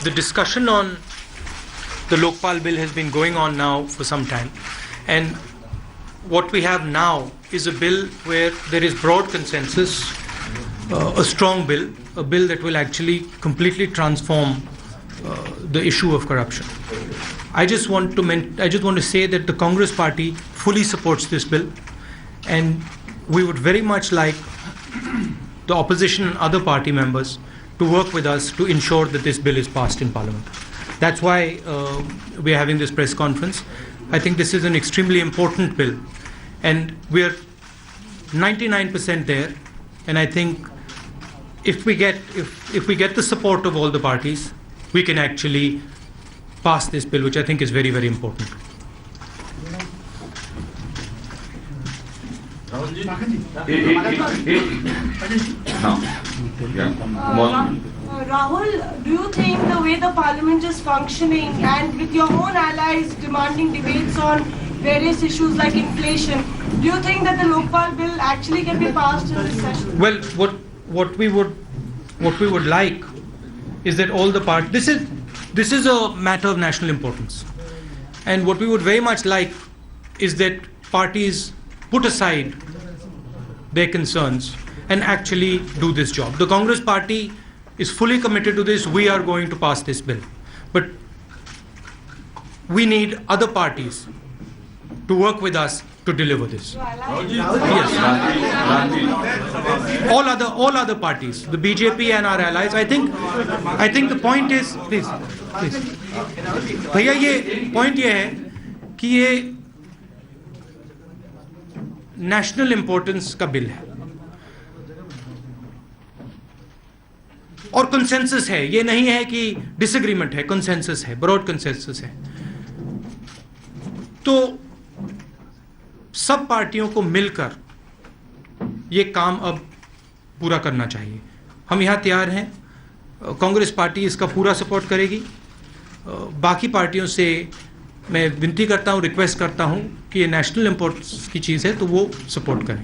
the discussion on the Lokpal bill has been going on now for some time, and what we have now is a bill where there is broad consensus, a strong bill, a bill that will actually completely transform the issue of corruption. I just want to say that the Congress party fully supports this bill, and we would very much like the opposition and other party members to work with us to ensure that this bill is passed in Parliament. That's why we are having this press conference. I think this is an extremely important bill, and we are 99% there. And I think if we get the support of all the parties, we can actually pass this bill, which I think is very, very important. Rahul, do you think the way the parliament is functioning and with your own allies demanding debates on various issues like inflation, do you think that the Lokpal bill actually can be passed in this session? Well, what we would like is that all the parties. This is a matter of national importance, and what we would very much like is that parties put aside their concerns and actually do this job. The Congress party is fully committed to this. We are going to pass this bill, but we need other parties to work with us to deliver this. Yes. All other parties, the BJP and our allies. I think the point is, please. भैया ये point ये है कि ये national importance का bill है और consensus है. ये नहीं है कि disagreement है, consensus है, broad consensus है. तो सब पार्टियों को मिलकर ये काम अब पूरा करना चाहिए. हम यहाँ तैयार हैं. कांग्रेस पार्टी इसका पूरा सपोर्ट करेगी. बाकी पार्टियों से मैं विनती करता हूँ, रिक्वेस्ट करता हूँ कि ये नेशनल इंपॉर्टेंस की चीज़ है तो वो सपोर्ट करें.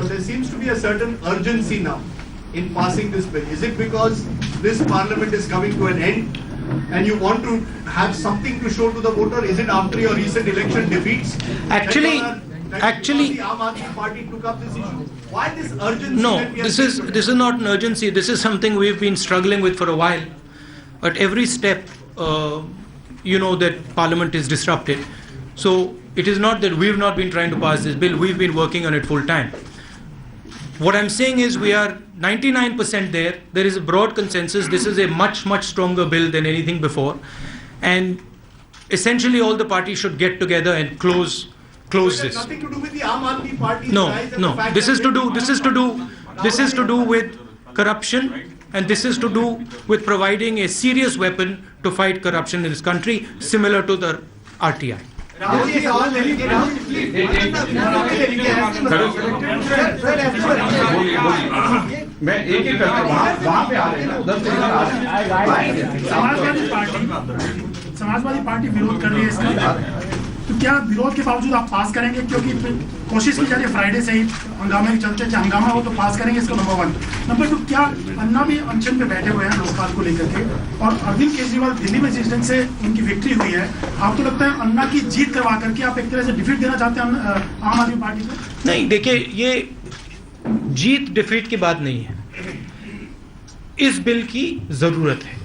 There seems to be a certain urgency now in passing this bill. Is it because this parliament is coming to an end and you want to have something to show to the voter? Is it after your recent election defeats? Actually, the Aam Aadmi Party took up this issue. Why this urgency? No, this is not an urgency. This is something we've been struggling with for a while. At every step, that Parliament is disrupted. So it is not that we've not been trying to pass this bill. We've been working on it full time. What I'm saying is we are 99% there. There is a broad consensus. This is a much, much stronger bill than anything before. And essentially all the parties should get together and close this. Nothing to do with the Aam Aadmi Party's No. fact This is to do with corruption, and this is to do with providing a serious weapon to fight corruption in this country, similar to the RTI. मैं एक एक करके वहाँ पे आ रहे हैं उधर Samajwadi party विरोध कर रही है इसका, तो क्या विरोध के बावजूद आप पास करेंगे? क्योंकि कोशिश की जा रही है फ्राइडे से ही हंगामे के चलते, चाहे हंगामा हो तो पास करेंगे इसको. नंबर 1. नंबर 2, क्या अन्ना भी अनशन पे बैठे हुए हैं लोकपाल को लेकर के, और अरविंद केजरीवाल दिल्ली में जिस ढंग से उनकी विक्ट्री हुई है, आपको लगता है अन्ना की जीत करवा करके आप एक तरह से डिफीट देना चाहते हैं आम आदमी पार्टी को? नहीं, देखिए, ये जीत डिफीट की बात नहीं है. इस बिल की जरूरत है.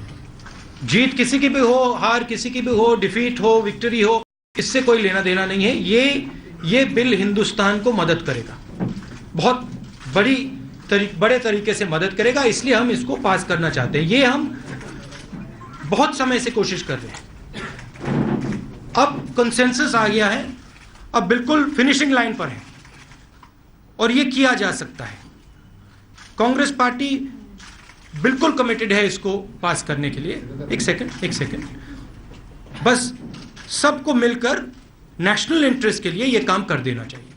जीत किसी की भी हो, हार किसी की भी हो, डिफीट हो, विक्ट्री हो, इससे कोई लेना देना नहीं है. ये बिल हिंदुस्तान को मदद करेगा, बहुत बड़े तरीके से मदद करेगा. इसलिए हम इसको पास करना चाहते हैं. ये हम बहुत समय से कोशिश कर रहे हैं. अब कंसेंसस आ गया है, अब बिल्कुल फिनिशिंग लाइन पर है और ये किया जा सकता है. कांग्रेस पार्टी बिल्कुल कमिटेड है इसको पास करने के लिए. एक सेकंड, बस सबको मिलकर नेशनल इंटरेस्ट के लिए ये काम कर देना चाहिए.